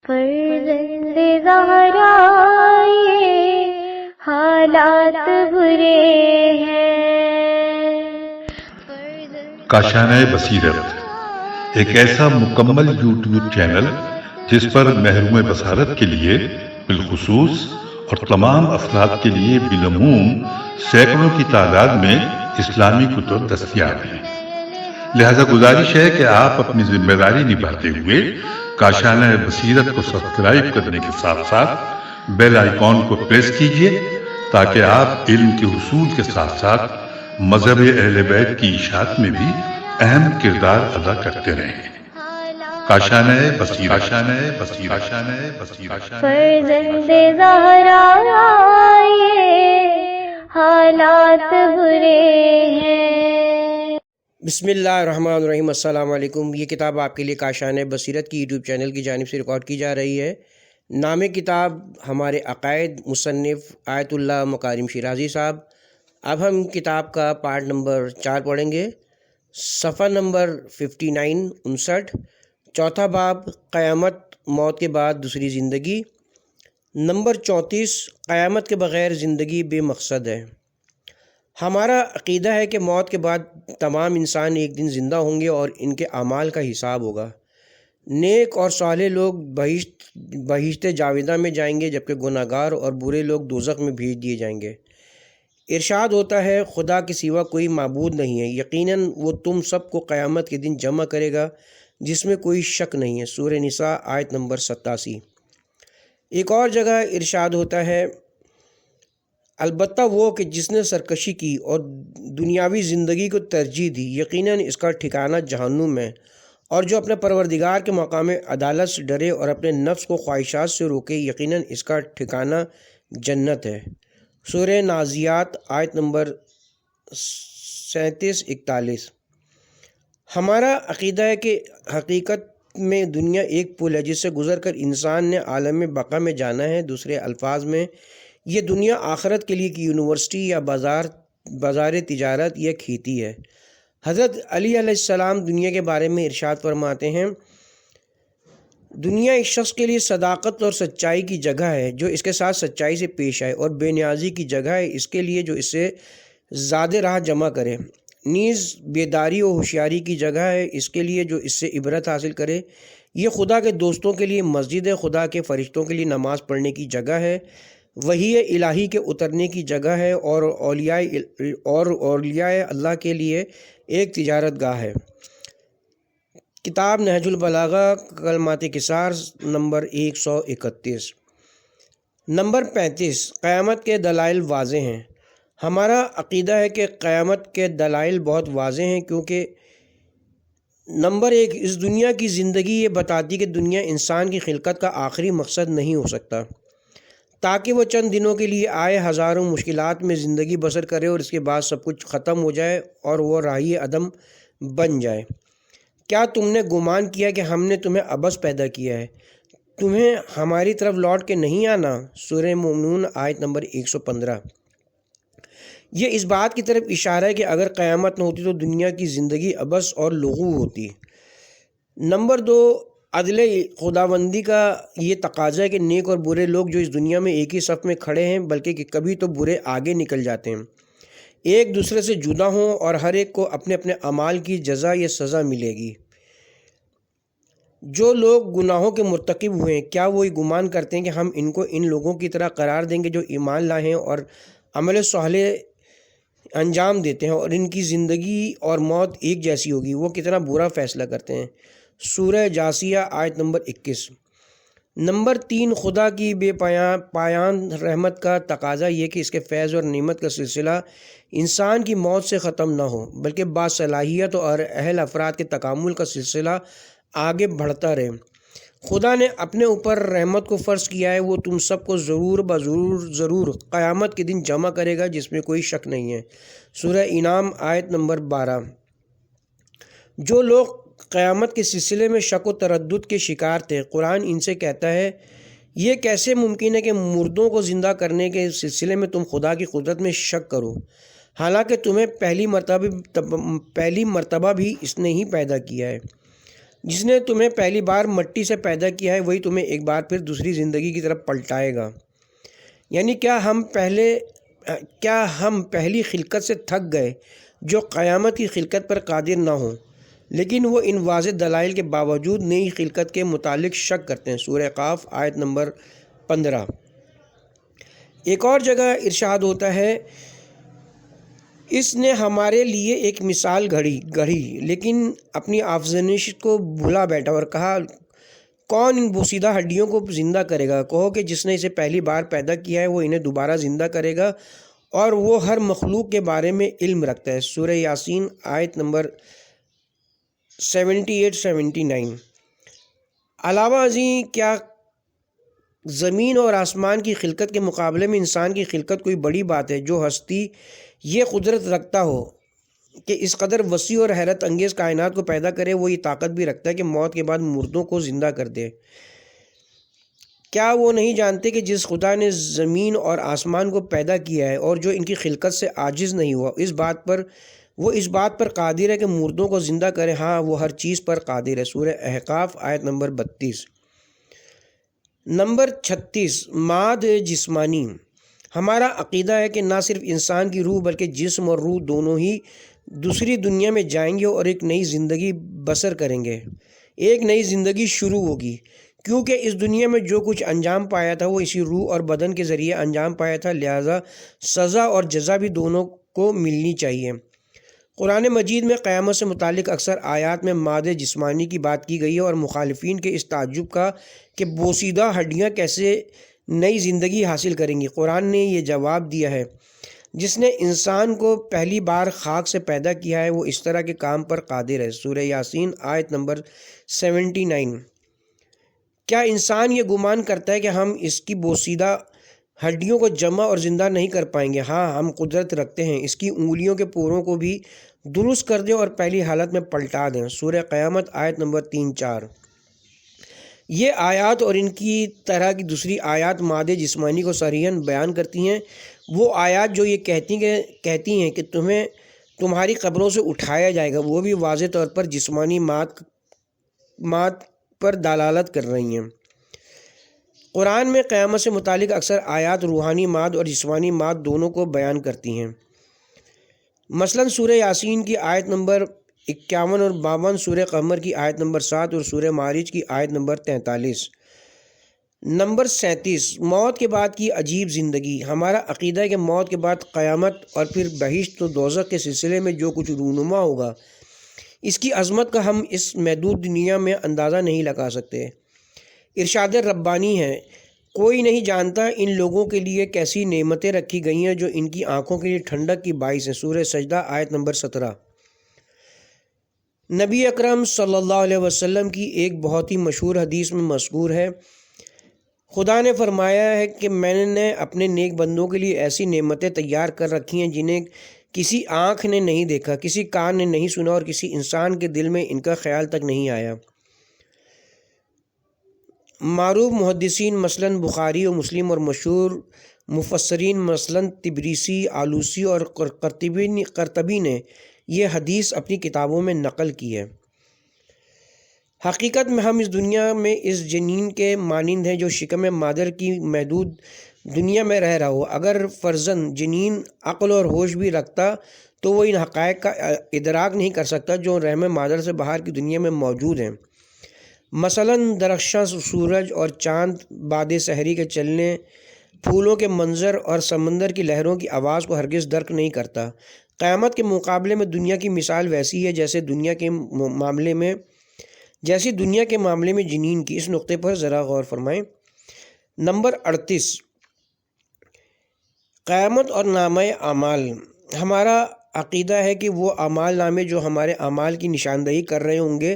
فرزند زہرا یہ حالات برے ہیں۔ کاشانہ بصیرت ایک ایسا مکمل یوٹیوب چینل جس پر محروم بصارت کے لیے بالخصوص اور تمام افراد کے لیے بالعموم سینکڑوں کی تعداد میں اسلامی کتب دستیاب ہیں۔ لہذا گزارش ہے کہ آپ اپنی ذمہ داری نبھاتے ہوئے کاشانہ بصیرت کو سبسکرائب کرنے کے ساتھ ساتھ بیل آئیکن کو پریس کیجیے تاکہ آپ علم کے حصول کے ساتھ ساتھ مذہب اہل بیت کی اشاعت میں بھی اہم کردار ادا کرتے رہیں۔ کاشانہ بصیرت۔ فرزند زہرا یہ حالات برے ہیں۔ بسم اللہ الرحمن الرحیم۔ السلام علیکم۔ یہ کتاب آپ کے لیے کاشانہ بصیرت کی یوٹیوب چینل کی جانب سے ریکارڈ کی جا رہی ہے۔ نام کتاب ہمارے عقائد، مصنف آیت اللہ مکارم شیرازی صاحب۔ اب ہم کتاب کا پارٹ نمبر 4 پڑھیں گے۔ صفحہ نمبر 59 چوتھا باب قیامت، موت کے بعد دوسری زندگی۔ نمبر 34 قیامت کے بغیر زندگی بے مقصد ہے۔ ہمارا عقیدہ ہے کہ موت کے بعد تمام انسان ایک دن زندہ ہوں گے اور ان کے اعمال کا حساب ہوگا۔ نیک اور صالح لوگ بہشت جاویدہ میں جائیں گے جبکہ گناہ گار اور برے لوگ دوزخ میں بھیج دیے جائیں گے۔ ارشاد ہوتا ہے خدا کے سوا کوئی معبود نہیں ہے، یقیناً وہ تم سب کو قیامت کے دن جمع کرے گا جس میں کوئی شک نہیں ہے۔ سورہ نساء آیت نمبر 87۔ ایک اور جگہ ارشاد ہوتا ہے البتہ وہ کہ جس نے سرکشی کی اور دنیاوی زندگی کو ترجیح دی، یقیناً اس کا ٹھکانہ جہنم ہے، اور جو اپنے پروردگار کے مقام عدالت سے ڈرے اور اپنے نفس کو خواہشات سے روکے، یقیناً اس کا ٹھکانہ جنت ہے۔ سورہ نازعات آیت نمبر 37-41۔ ہمارا عقیدہ ہے کہ حقیقت میں دنیا ایک پل ہے جس سے گزر کر انسان نے عالم بقا میں جانا ہے۔ دوسرے الفاظ میں یہ دنیا آخرت کے لیے ایک یونیورسٹی یا بازار تجارت یا کھیتی ہے۔ حضرت علی علیہ السلام دنیا کے بارے میں ارشاد فرماتے ہیں دنیا ایک شخص کے لیے صداقت اور سچائی کی جگہ ہے جو اس کے ساتھ سچائی سے پیش آئے، اور بے نیازی کی جگہ ہے اس کے لیے جو اس سے زیادہ راہ جمع کرے، نیز بیداری و ہوشیاری کی جگہ ہے اس کے لیے جو اس سے عبرت حاصل کرے۔ یہ خدا کے دوستوں کے لیے مسجد ہے، خدا کے فرشتوں کے لیے نماز پڑھنے کی جگہ ہے، وحی الہی کے اترنے کی جگہ ہے، اور اولیاء اللہ کے لیے ایک تجارت گاہ ہے۔ کتاب نہج البلاغہ کلمات کثار نمبر 131۔ نمبر 35 قیامت کے دلائل واضح ہیں۔ ہمارا عقیدہ ہے کہ قیامت کے دلائل بہت واضح ہیں، کیونکہ نمبر 1 اس دنیا کی زندگی یہ بتاتی کہ دنیا انسان کی خلقت کا آخری مقصد نہیں ہو سکتا، تاکہ وہ چند دنوں کے لیے آئے ہزاروں مشکلات میں زندگی بسر کرے اور اس کے بعد سب کچھ ختم ہو جائے اور وہ راہی عدم بن جائے۔ کیا تم نے گمان کیا کہ ہم نے تمہیں عبث پیدا کیا ہے، تمہیں ہماری طرف لوٹ کے نہیں آنا؟ سورہ مومنون آیت نمبر 115۔ یہ اس بات کی طرف اشارہ ہے کہ اگر قیامت نہ ہوتی تو دنیا کی زندگی عبث اور لغو ہوتی۔ نمبر 2 عدل خداوندی کا یہ تقاضا ہے کہ نیک اور برے لوگ جو اس دنیا میں ایک ہی صف میں کھڑے ہیں بلکہ کہ کبھی تو برے آگے نکل جاتے ہیں، ایک دوسرے سے جدا ہوں اور ہر ایک کو اپنے اپنے اعمال کی جزا یا سزا ملے گی۔ جو لوگ گناہوں کے مرتکب ہوئے ہیں کیا وہ یہ گمان کرتے ہیں کہ ہم ان کو ان لوگوں کی طرح قرار دیں گے جو ایمان لائے ہیں اور عمل صالح انجام دیتے ہیں اور ان کی زندگی اور موت ایک جیسی ہوگی؟ وہ کتنا برا فیصلہ کرتے ہیں۔ سورہ جاثیہ آیت نمبر 21۔ نمبر 3 خدا کی بے پایان رحمت کا تقاضا یہ کہ اس کے فیض اور نعمت کا سلسلہ انسان کی موت سے ختم نہ ہو بلکہ باصلاحیت اور اہل افراد کے تکامل کا سلسلہ آگے بڑھتا رہے۔ خدا نے اپنے اوپر رحمت کو فرض کیا ہے، وہ تم سب کو ضرور قیامت کے دن جمع کرے گا جس میں کوئی شک نہیں ہے۔ سورہ انعام آیت نمبر 12۔ جو لوگ قیامت کے سلسلے میں شک و تردد کے شکار تھے، قرآن ان سے کہتا ہے یہ کیسے ممکن ہے کہ مردوں کو زندہ کرنے کے سلسلے میں تم خدا کی قدرت میں شک کرو، حالانکہ تمہیں پہلی مرتبہ بھی اس نے ہی پیدا کیا ہے۔ جس نے تمہیں پہلی بار مٹی سے پیدا کیا ہے وہی تمہیں ایک بار پھر دوسری زندگی کی طرف پلٹائے گا۔ یعنی کیا ہم پہلی خلقت سے تھک گئے جو قیامت کی خلقت پر قادر نہ ہوں، لیکن وہ ان واضح دلائل کے باوجود نئی خلقت کے متعلق شک کرتے ہیں۔ سورہ قاف آیت نمبر 15۔ ایک اور جگہ ارشاد ہوتا ہے، اس نے ہمارے لیے ایک مثال گڑھی لیکن اپنی آفرینش کو بھلا بیٹھا اور کہا، کون ان بوسیدہ ہڈیوں کو زندہ کرے گا؟ کہو کہ جس نے اسے پہلی بار پیدا کیا ہے وہ انہیں دوبارہ زندہ کرے گا، اور وہ ہر مخلوق کے بارے میں علم رکھتا ہے۔ سورہ یاسین آیت نمبر 78-79۔ علاوہ ازیں کیا زمین اور آسمان کی خلقت کے مقابلے میں انسان کی خلقت کوئی بڑی بات ہے؟ جو ہستی یہ قدرت رکھتا ہو کہ اس قدر وسیع اور حیرت انگیز کائنات کو پیدا کرے، وہ یہ طاقت بھی رکھتا ہے کہ موت کے بعد مردوں کو زندہ کر دے۔ کیا وہ نہیں جانتے کہ جس خدا نے زمین اور آسمان کو پیدا کیا ہے اور جو ان کی خلقت سے عاجز نہیں ہوا، وہ اس بات پر قادر ہے کہ مردوں کو زندہ کرے؟ ہاں، وہ ہر چیز پر قادر ہے۔ سورہ احقاف آیت نمبر 32۔ نمبر 36، ماد جسمانی۔ ہمارا عقیدہ ہے کہ نہ صرف انسان کی روح بلکہ جسم اور روح دونوں ہی دوسری دنیا میں جائیں گے اور ایک نئی زندگی بسر کریں گے، ایک نئی زندگی شروع ہوگی، کیونکہ اس دنیا میں جو کچھ انجام پایا تھا وہ اسی روح اور بدن کے ذریعے انجام پایا تھا، لہذا سزا اور جزا بھی دونوں کو ملنی چاہیے۔ قرآن مجید میں قیامت سے متعلق اکثر آیات میں مادہ جسمانی کی بات کی گئی ہے، اور مخالفین کے اس تعجب کا کہ بوسیدہ ہڈیاں کیسے نئی زندگی حاصل کریں گی، قرآن نے یہ جواب دیا ہے، جس نے انسان کو پہلی بار خاک سے پیدا کیا ہے وہ اس طرح کے کام پر قادر ہے۔ سورہ یاسین آیت نمبر 79۔ کیا انسان یہ گمان کرتا ہے کہ ہم اس کی بوسیدہ ہڈیوں کو جمع اور زندہ نہیں کر پائیں گے؟ ہاں، ہم قدرت رکھتے ہیں، اس کی انگلیوں کے پوروں کو بھی درست کر دیں اور پہلی حالت میں پلٹا دیں۔ سورہ قیامت آیت نمبر 3-4۔ یہ آیات اور ان کی طرح کی دوسری آیات مادہ جسمانی کو صریحاً بیان کرتی ہیں۔ وہ آیات جو یہ کہتی ہیں کہ تمہاری قبروں سے اٹھایا جائے گا، وہ بھی واضح طور پر جسمانی مات پر دلالت کر رہی ہیں۔ قرآن میں قیامت سے متعلق اکثر آیات روحانی ماد اور جسمانی ماد دونوں کو بیان کرتی ہیں۔ مثلاً سورہ یاسین کی آیت نمبر 51 اور 52، سورہ قمر کی آیت نمبر 7 اور سورہ معارج کی آیت نمبر 43۔ نمبر 37، موت کے بعد کی عجیب زندگی۔ ہمارا عقیدہ ہے کہ موت کے بعد قیامت اور پھر بہشت و دوزخ کے سلسلے میں جو کچھ رونما ہوگا، اس کی عظمت کا ہم اس محدود دنیا میں اندازہ نہیں لگا سکتے۔ ارشاد ربانی ہے، کوئی نہیں جانتا ان لوگوں کے لیے کیسی نعمتیں رکھی گئی ہیں جو ان کی آنکھوں کے لیے ٹھنڈک کی باعث ہیں۔ سورہ سجدہ آیت نمبر 17۔ نبی اکرم صلی اللہ علیہ وسلم کی ایک بہت ہی مشہور حدیث میں مذکور ہے، خدا نے فرمایا ہے کہ میں نے اپنے نیک بندوں کے لیے ایسی نعمتیں تیار کر رکھی ہیں جنہیں کسی آنکھ نے نہیں دیکھا، کسی کان نے نہیں سنا اور کسی انسان کے دل میں ان کا خیال تک نہیں آیا۔ معروف محدثین مثلاً بخاری و مسلم اور مشہور مفسرین مثلاً تبریسی، آلوسی اور قرطبی نے یہ حدیث اپنی کتابوں میں نقل کی ہے۔ حقیقت میں ہم اس دنیا میں اس جنین کے مانند ہیں جو شکم مادر کی محدود دنیا میں رہ رہا ہو۔ اگر فرزند جنین عقل اور ہوش بھی رکھتا تو وہ ان حقائق کا ادراک نہیں کر سکتا جو رحم مادر سے باہر کی دنیا میں موجود ہیں۔ مثلاً درخشاں سورج اور چاند باد سحری کے چلنے، پھولوں کے منظر اور سمندر کی لہروں کی آواز کو ہرگز درک نہیں کرتا۔ قیامت کے مقابلے میں دنیا کی مثال ویسی ہے جیسے دنیا کے معاملے میں جنین کی۔ اس نقطے پر ذرا غور فرمائیں۔ نمبر 38، قیامت اور نامہ اعمال۔ ہمارا عقیدہ ہے کہ وہ اعمال نامے جو ہمارے اعمال کی نشاندہی کر رہے ہوں گے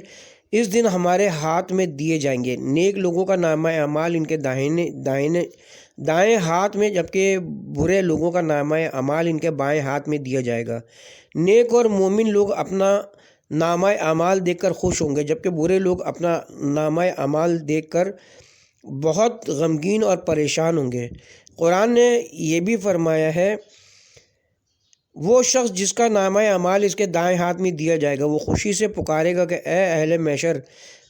اس دن ہمارے ہاتھ میں دیے جائیں گے۔ نیک لوگوں کا نامہ اعمال ان کے دائیں ہاتھ میں، جبکہ برے لوگوں کا نامہ اعمال ان کے بائیں ہاتھ میں دیا جائے گا۔ نیک اور مومن لوگ اپنا نامہ اعمال دیکھ کر خوش ہوں گے، جبکہ برے لوگ اپنا نامہ اعمال دیکھ کر بہت غمگین اور پریشان ہوں گے۔ قرآن نے یہ بھی فرمایا ہے، وہ شخص جس کا نامہ اعمال اس کے دائیں ہاتھ میں دیا جائے گا وہ خوشی سے پکارے گا کہ اے اہل محشر،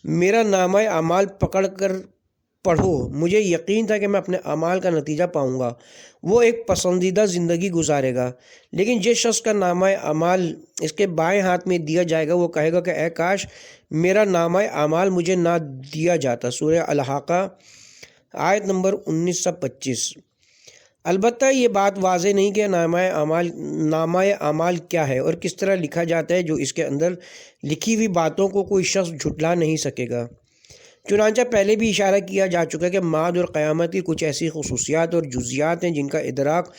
میرا نامہ اعمال پکڑ کر پڑھو، مجھے یقین تھا کہ میں اپنے اعمال کا نتیجہ پاؤں گا، وہ ایک پسندیدہ زندگی گزارے گا۔ لیکن جس شخص کا نامہ اعمال اس کے بائیں ہاتھ میں دیا جائے گا وہ کہے گا کہ اے کاش میرا نامہ اعمال مجھے نہ دیا جاتا۔ سورہ الحاقہ آیت نمبر 1925۔ البتہ یہ بات واضح نہیں کہ نامہ اعمال کیا ہے اور کس طرح لکھا جاتا ہے، جو اس کے اندر لکھی ہوئی باتوں کو کوئی شخص جھٹلا نہیں سکے گا۔ چنانچہ پہلے بھی اشارہ کیا جا چکا ہے کہ معاد اور قیامت کی کچھ ایسی خصوصیات اور جزیات ہیں جن کا ادراک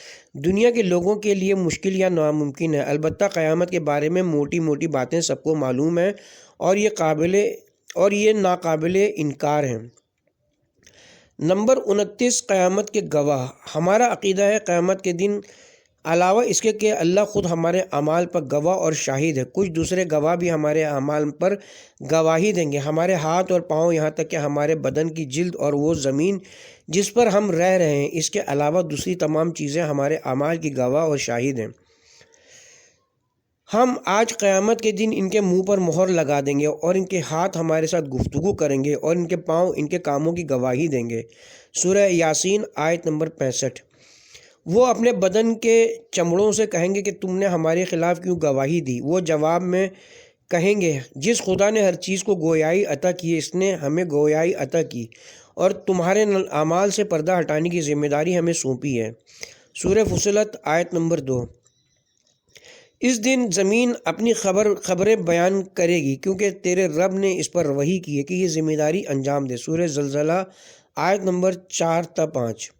دنیا کے لوگوں کے لیے مشکل یا ناممکن ہے۔ البتہ قیامت کے بارے میں موٹی موٹی باتیں سب کو معلوم ہیں اور یہ ناقابل انکار ہیں۔ نمبر 29، قیامت کے گواہ۔ ہمارا عقیدہ ہے قیامت کے دن علاوہ اس کے کہ اللہ خود ہمارے اعمال پر گواہ اور شاہد ہے، کچھ دوسرے گواہ بھی ہمارے اعمال پر گواہی دیں گے۔ ہمارے ہاتھ اور پاؤں، یہاں تک کہ ہمارے بدن کی جلد اور وہ زمین جس پر ہم رہ رہے ہیں، اس کے علاوہ دوسری تمام چیزیں ہمارے اعمال کی گواہ اور شاہد ہیں۔ ہم آج قیامت کے دن ان کے منہ پر مہر لگا دیں گے اور ان کے ہاتھ ہمارے ساتھ گفتگو کریں گے اور ان کے پاؤں ان کے کاموں کی گواہی دیں گے۔ سورہ یاسین آیت نمبر 65۔ وہ اپنے بدن کے چمڑوں سے کہیں گے کہ تم نے ہمارے خلاف کیوں گواہی دی؟ وہ جواب میں کہیں گے جس خدا نے ہر چیز کو گویائی عطا کی، اس نے ہمیں گویائی عطا کی اور تمہارے اعمال سے پردہ ہٹانے کی ذمہ داری ہمیں سونپی ہے۔ سورہ فصلت آیت نمبر 2۔ اس دن زمین اپنی خبریں بیان کرے گی کیونکہ تیرے رب نے اس پر وحی کی ہے کہ یہ ذمہ داری انجام دے۔ سورہ زلزلہ آیت نمبر 4 تا 5۔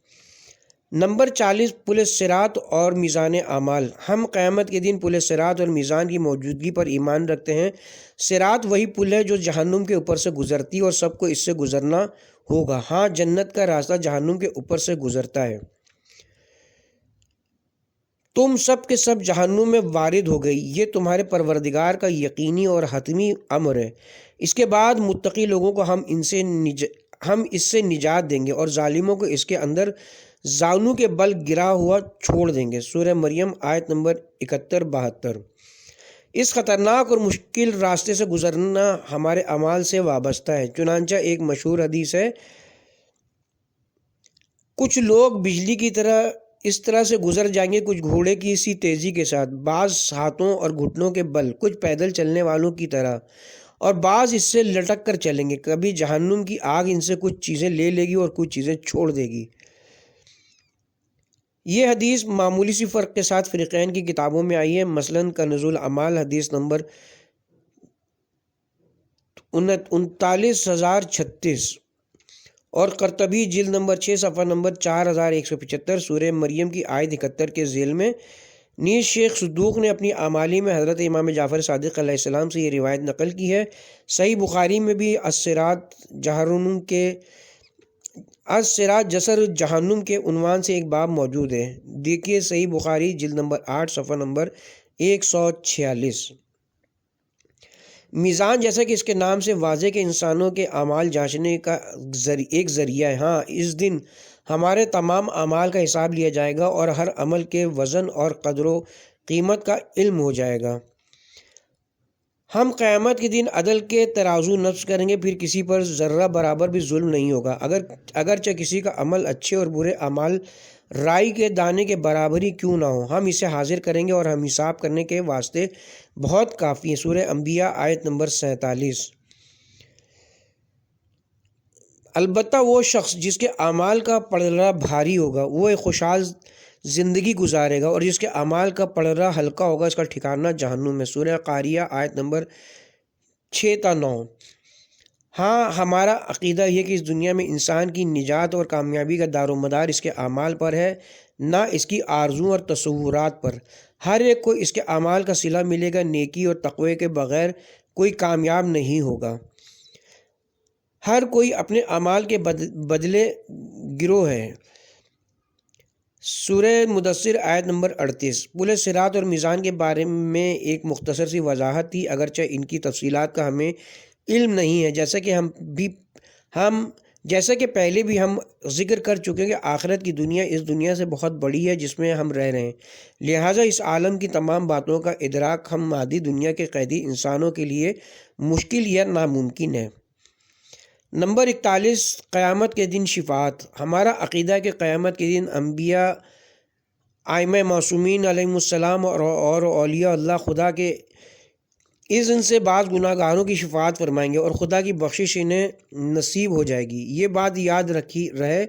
نمبر 40، پل صراط اور میزان اعمال۔ ہم قیامت کے دن پل صراط اور میزان کی موجودگی پر ایمان رکھتے ہیں۔ صراط وہی پل ہے جو جہنم کے اوپر سے گزرتی اور سب کو اس سے گزرنا ہوگا۔ ہاں، جنت کا راستہ جہنم کے اوپر سے گزرتا ہے۔ تم سب کے سب جہنم میں وارد ہو گئی، یہ تمہارے پروردگار کا یقینی اور حتمی امر ہے۔ اس کے بعد متقی لوگوں کو ہم اس سے نجات دیں گے اور ظالموں کو اس کے اندر زانو کے بل گرا ہوا چھوڑ دیں گے۔ سورہ مریم آیت نمبر 71-72۔ اس خطرناک اور مشکل راستے سے گزرنا ہمارے اعمال سے وابستہ ہے۔ چنانچہ ایک مشہور حدیث ہے، کچھ لوگ بجلی کی طرح اس طرح سے گزر جائیں گے، کچھ گھوڑے کی سی تیزی کے ساتھ، بعض ہاتھوں اور گھٹنوں کے بل، کچھ پیدل چلنے والوں کی طرح، اور بعض اس سے لٹک کر چلیں گے۔ کبھی جہنم کی آگ ان سے کچھ چیزیں لے لے گی اور کچھ چیزیں چھوڑ دے گی۔ یہ حدیث معمولی سی فرق کے ساتھ فریقین کی کتابوں میں آئی ہے، مثلاً کنز الاعمال حدیث نمبر 39036 اور قرطبی جلد نمبر 6 صفحہ نمبر 4175۔ سورہ مریم کی آیت 71 کے ذیل میں نیز شیخ صدوق نے اپنی اعمالی میں حضرت امام جعفر صادق علیہ السلام سے یہ روایت نقل کی ہے۔ صحیح بخاری میں بھی الصراط جسر جہنم کے عنوان سے ایک باب موجود ہے، دیکھیے صحیح بخاری جلد نمبر 8 صفحہ نمبر 146۔ میزان، جیسا کہ اس کے نام سے واضح کہ انسانوں کے اعمال جانچنے کا ایک ذریعہ ہے۔ ہاں، اس دن ہمارے تمام اعمال کا حساب لیا جائے گا اور ہر عمل کے وزن اور قدر و قیمت کا علم ہو جائے گا۔ ہم قیامت کے دن عدل کے ترازو نصب کریں گے، پھر کسی پر ذرہ برابر بھی ظلم نہیں ہوگا، اگرچہ کسی کا عمل اچھے اور برے اعمال رائی کے دانے کے برابر ہی کیوں نہ ہو، ہم اسے حاضر کریں گے اور ہم حساب کرنے کے واسطے بہت کافی ہیں۔ سورہ انبیاء آیت نمبر 47۔ البتہ وہ شخص جس کے اعمال کا پلڑا بھاری ہوگا وہ ایک خوشحال زندگی گزارے گا، اور جس کے اعمال کا پلڑا ہلکا ہوگا اس کا ٹھکانہ جہنم ہے۔ سورہ قاریہ آیت نمبر 6 تا 9۔ ہاں، ہمارا عقیدہ یہ کہ اس دنیا میں انسان کی نجات اور کامیابی کا دار و مدار اس کے اعمال پر ہے، نہ اس کی آرزوؤں اور تصورات پر۔ ہر ایک کو اس کے اعمال کا صلہ ملے گا، نیکی اور تقوی کے بغیر کوئی کامیاب نہیں ہوگا۔ ہر کوئی اپنے اعمال کے بدلے گروہ ہے۔ سورہ مدثر آیت نمبر 38۔ پل صراط اور میزان کے بارے میں ایک مختصر سی وضاحت تھی، اگرچہ ان کی تفصیلات کا ہمیں علم نہیں ہے، جیسا کہ پہلے بھی ہم ذکر کر چکے کہ آخرت کی دنیا اس دنیا سے بہت بڑی ہے جس میں ہم رہ رہے ہیں، لہٰذا اس عالم کی تمام باتوں کا ادراک ہم مادی دنیا کے قیدی انسانوں کے لیے مشکل یا ناممکن ہے۔ نمبر 41 قیامت کے دن شفاعت۔ ہمارا عقیدہ ہے کہ قیامت کے دن انبیاء، ائمہ معصومین علیہم السلام اور اولیاء اللہ خدا کے اذن سے بعض گناہ گاروں کی شفاعت فرمائیں گے اور خدا کی بخشش انہیں نصیب ہو جائے گی۔ یہ بات یاد رہے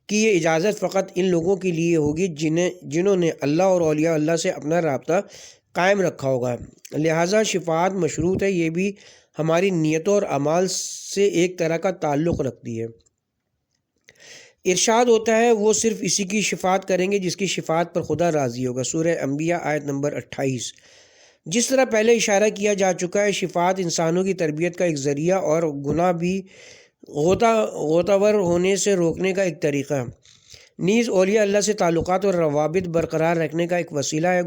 کہ یہ اجازت فقط ان لوگوں کے لیے ہوگی جنہوں نے اللہ اور اولیاء اللہ سے اپنا رابطہ قائم رکھا ہوگا، لہٰذا شفاعت مشروط ہے۔ یہ بھی ہماری نیتوں اور اعمال سے ایک طرح کا تعلق رکھتی ہے۔ ارشاد ہوتا ہے وہ صرف اسی کی شفاعت کریں گے جس کی شفاعت پر خدا راضی ہوگا، سورہ انبیاء آیت نمبر 28۔ جس طرح پہلے اشارہ کیا جا چکا ہے، شفاعت انسانوں کی تربیت کا ایک ذریعہ اور گناہ بھی غوطہ ہونے سے روکنے کا ایک طریقہ ہے، نیز اولیاء اللہ سے تعلقات اور روابط برقرار رکھنے کا ایک وسیلہ ہے۔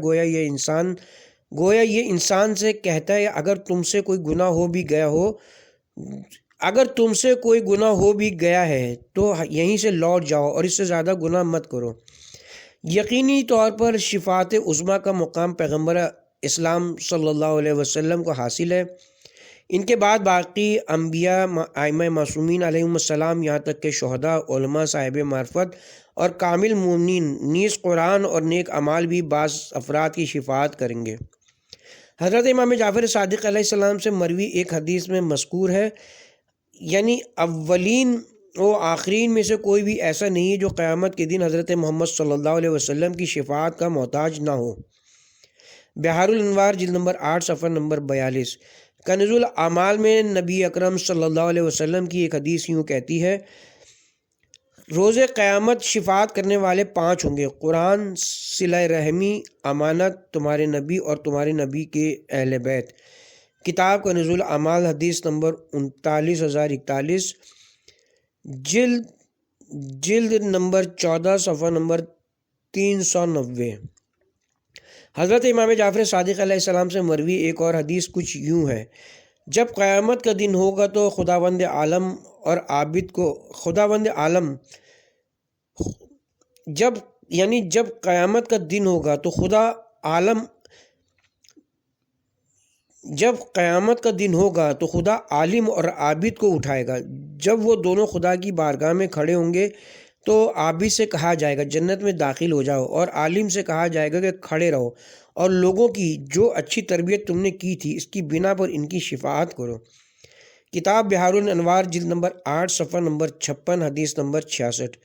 گویا یہ انسان سے کہتا ہے اگر تم سے کوئی گناہ ہو بھی گیا ہے تو یہیں سے لوٹ جاؤ اور اس سے زیادہ گناہ مت کرو۔ یقینی طور پر شفاعت عظمیٰ کا مقام پیغمبر اسلام صلی اللہ علیہ وسلم کو حاصل ہے۔ ان کے بعد باقی انبیاء، ائمہ معصومین علیہم السلام، یہاں تک کہ شہداء، علماء، صاحب معرفت اور کامل مومنین، نیز قرآن اور نیک اعمال بھی بعض افراد کی شفاعت کریں گے۔ حضرت امام جعفر صادق علیہ السلام سے مروی ایک حدیث میں مذکور ہے، یعنی اولین و آخرین میں سے کوئی بھی ایسا نہیں ہے جو قیامت کے دن حضرت محمد صلی اللہ علیہ وسلم کی شفاعت کا محتاج نہ ہو۔ بحار الانوار جلد نمبر 8 صفحہ نمبر 42۔ کنز الاعمال میں نبی اکرم صلی اللہ علیہ وسلم کی ایک حدیث یوں کہتی ہے، روز قیامت شفاعت کرنے والے 5 ہوں گے: قرآن، صلہ رحمی، امانت، تمہارے نبی اور تمہارے نبی کے اہل بیت۔ کتاب کنز الاعمال حدیث نمبر 39041، جلد نمبر 14 صفحہ نمبر 390۔ حضرت امام جعفر صادق علیہ السلام سے مروی ایک اور حدیث کچھ یوں ہے، جب قیامت کا دن ہوگا تو خداوند عالم اور عابد کو جب قیامت کا دن ہوگا تو خدا عالم اور عابد کو اٹھائے گا۔ جب وہ دونوں خدا کی بارگاہ میں کھڑے ہوں گے تو عابد سے کہا جائے گا جنت میں داخل ہو جاؤ، اور عالم سے کہا جائے گا کہ کھڑے رہو اور لوگوں کی جو اچھی تربیت تم نے کی تھی اس کی بنا پر ان کی شفاعت کرو۔ کتاب بحار الانوار جلد نمبر 8 صفحہ نمبر 56 حدیث نمبر 66۔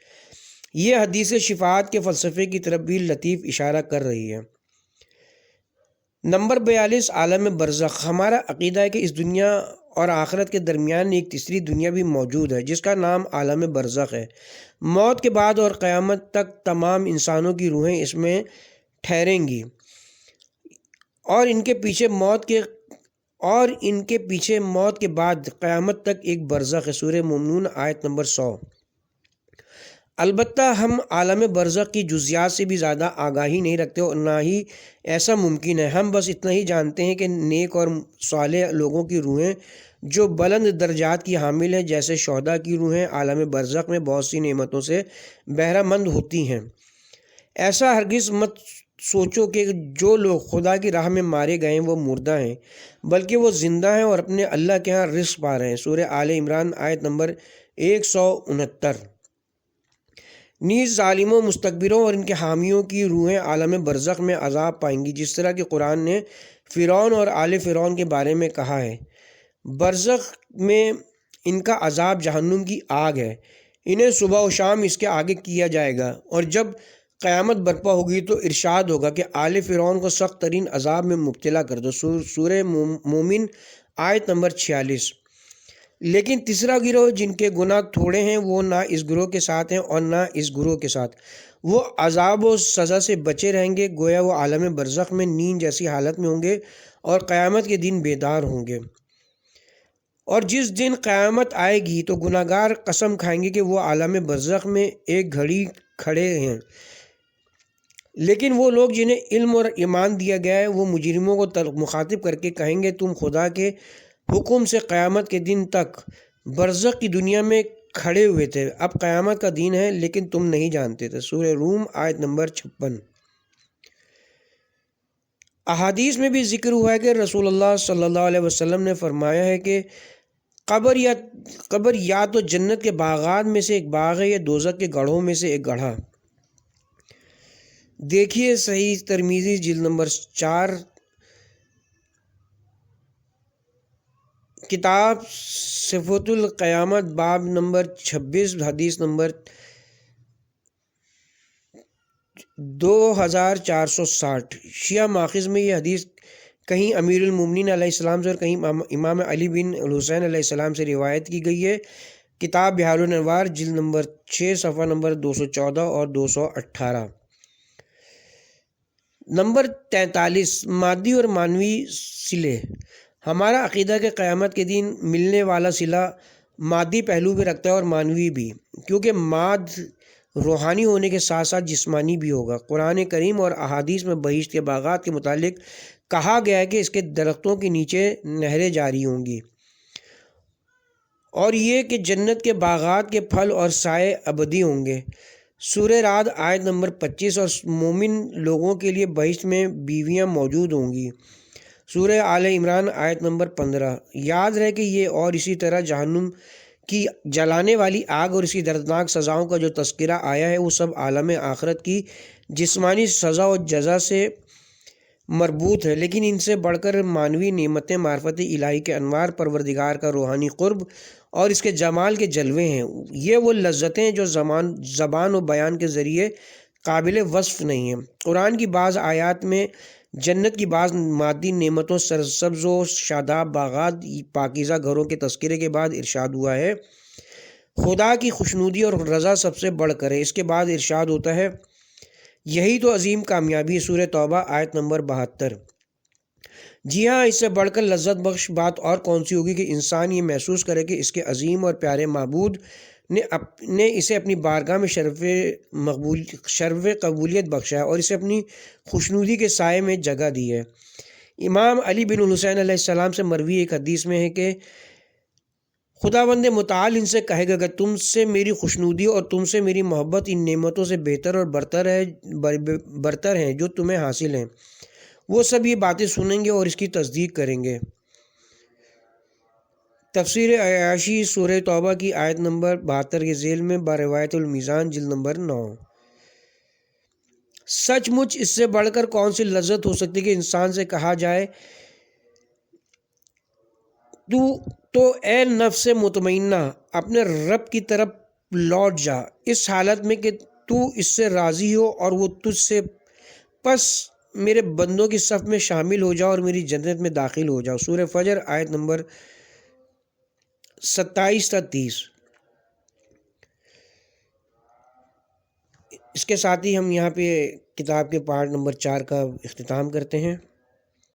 یہ حدیث شفاعت کے فلسفے کی طرف بھی لطیف اشارہ کر رہی ہے۔ نمبر 42 عالم برزخ۔ ہمارا عقیدہ ہے کہ اس دنیا اور آخرت کے درمیان ایک تیسری دنیا بھی موجود ہے جس کا نام عالم برزخ ہے۔ موت کے بعد اور قیامت تک تمام انسانوں کی روحیں اس میں ٹھہریں گی اور ان کے پیچھے موت کے بعد قیامت تک ایک برزخ ہے، سورہ مومنون آیت نمبر 100۔ البتہ ہم عالم برزخ کی جزیات سے بھی زیادہ آگاہی نہیں رکھتے اور نہ ہی ایسا ممکن ہے۔ ہم بس اتنا ہی جانتے ہیں کہ نیک اور صالح لوگوں کی روحیں جو بلند درجات کی حامل ہیں، جیسے شہداء کی روحیں، عالم برزخ میں بہت سی نعمتوں سے بہرہ مند ہوتی ہیں۔ ایسا ہرگز مت سوچو کہ جو لوگ خدا کی راہ میں مارے گئے ہیں وہ مردہ ہیں، بلکہ وہ زندہ ہیں اور اپنے اللہ کے ہاں رزق پا رہے ہیں، سورہ آل عمران آیت نمبر 169۔ نیز ظالموں، مستکبروں اور ان کے حامیوں کی روحیں عالم برزخ میں عذاب پائیں گی، جس طرح کہ قرآن نے فرعون اور آل فرعون کے بارے میں کہا ہے۔ برزخ میں ان کا عذاب جہنم کی آگ ہے، انہیں صبح و شام اس کے آگے کیا جائے گا، اور جب قیامت برپا ہوگی تو ارشاد ہوگا کہ آل فرعون کو سخت ترین عذاب میں مبتلا کر دو، سورہ مومن آیت نمبر 46۔ لیکن تیسرا گروہ جن کے گناہ تھوڑے ہیں وہ نہ اس گروہ کے ساتھ ہیں اور نہ اس گروہ کے ساتھ، وہ عذاب و سزا سے بچے رہیں گے، گویا وہ عالم برزخ میں نیند جیسی حالت میں ہوں گے اور قیامت کے دن بیدار ہوں گے۔ اور جس دن قیامت آئے گی تو گناہ گار قسم کھائیں گے کہ وہ عالم برزخ میں ایک گھڑی کھڑے ہیں، لیکن وہ لوگ جنہیں علم اور ایمان دیا گیا ہے وہ مجرموں کو مخاطب کر کے کہیں گے تم خدا کے حکم سے قیامت کے دن تک برزخ کی دنیا میں کھڑے ہوئے تھے، اب قیامت کا دن ہے لیکن تم نہیں جانتے تھے، سورہ روم آیت نمبر 56۔ احادیث میں بھی ذکر ہوا ہے کہ رسول اللہ صلی اللہ علیہ وسلم نے فرمایا ہے کہ قبر یا تو جنت کے باغات میں سے ایک باغ ہے یا دوزخ کے گڑھوں میں سے ایک گڑھا۔ دیکھیے صحیح ترمذی جلد نمبر 4 کتاب صفۃ القیامت باب نمبر 26 حدیث نمبر 2460۔ شیعہ ماخذ میں یہ حدیث کہیں امیر المومنین علیہ السلام سے اور کہیں امام علی بن الحسین علیہ السلام سے روایت کی گئی ہے۔ کتاب بحار الانوار جلد نمبر 6 صفحہ نمبر 214 اور 218۔ نمبر 43 مادی اور معنوی صلے۔ ہمارا عقیدہ کہ قیامت کے دن ملنے والا صلہ مادی پہلو بھی رکھتا ہے اور معنوی بھی، کیونکہ ماد روحانی ہونے کے ساتھ ساتھ جسمانی بھی ہوگا۔ قرآن کریم اور احادیث میں بہشت کے باغات کے متعلق کہا گیا ہے کہ اس کے درختوں کے نیچے نہریں جاری ہوں گی، اور یہ کہ جنت کے باغات کے پھل اور سائے ابدی ہوں گے۔ سورہ رعد آیت نمبر 25۔ اور مومن لوگوں کے لیے بہشت میں بیویاں موجود ہوں گی۔ سورہ آل عمران آیت نمبر 15۔ یاد رہے کہ یہ اور اسی طرح جہنم کی جلانے والی آگ اور اسی دردناک سزاؤں کا جو تذکرہ آیا ہے وہ سب عالم آخرت کی جسمانی سزا و جزا سے مربوط ہے، لیکن ان سے بڑھ کر معنوی نعمتیں معرفت الہی کے انوار، پروردگار کا روحانی قرب اور اس کے جمال کے جلوے ہیں۔ یہ وہ لذتیں ہیں جو زبان و بیان کے ذریعے قابل وصف نہیں ہیں۔ قرآن کی بعض آیات میں جنت کی بعض مادی نعمتوں، سرسبز و شاداب باغات، پاکیزہ گھروں کے تذکرے کے بعد ارشاد ہوا ہے خدا کی خوشنودی اور رضا سب سے بڑھ کر ہے۔ اس کے بعد ارشاد ہوتا ہے یہی تو عظیم کامیابی ہے۔ سورہ توبہ آیت نمبر 72۔ جی ہاں، اس سے بڑھ کر لذت بخش بات اور کون سی ہوگی کہ انسان یہ محسوس کرے کہ اس کے عظیم اور پیارے معبود نے اسے اپنی بارگاہ میں شرف قبولیت بخشا ہے اور اسے اپنی خوشنودی کے سائے میں جگہ دی ہے۔ امام علی بن الحسین علیہ السلام سے مروی ایک حدیث میں ہے کہ خداوند متعال ان سے کہے گا کہ تم سے میری خوشنودی اور تم سے میری محبت ان نعمتوں سے بہتر اور برتر ہیں جو تمہیں حاصل ہیں۔ وہ سب یہ باتیں سنیں گے اور اس کی تصدیق کریں گے۔ تفسیر عیاشی سورہ توبہ کی آیت نمبر 72 کے ذیل میں بروایت المیزان جلد نمبر 9۔ سچ مچ اس سے بڑھ کر کون سی لذت ہو سکتی کہ انسان سے کہا جائے تو اے نفس مطمئنہ اپنے رب کی طرف لوٹ جا، اس حالت میں کہ تو اس سے راضی ہو اور وہ تجھ سے، پس میرے بندوں کی صف میں شامل ہو جاؤ اور میری جنت میں داخل ہو جاؤ۔ سورہ فجر آیت نمبر 27 تا 30۔ اس کے ساتھ ہی ہم یہاں پہ کتاب کے پارٹ نمبر 4 کا اختتام کرتے ہیں۔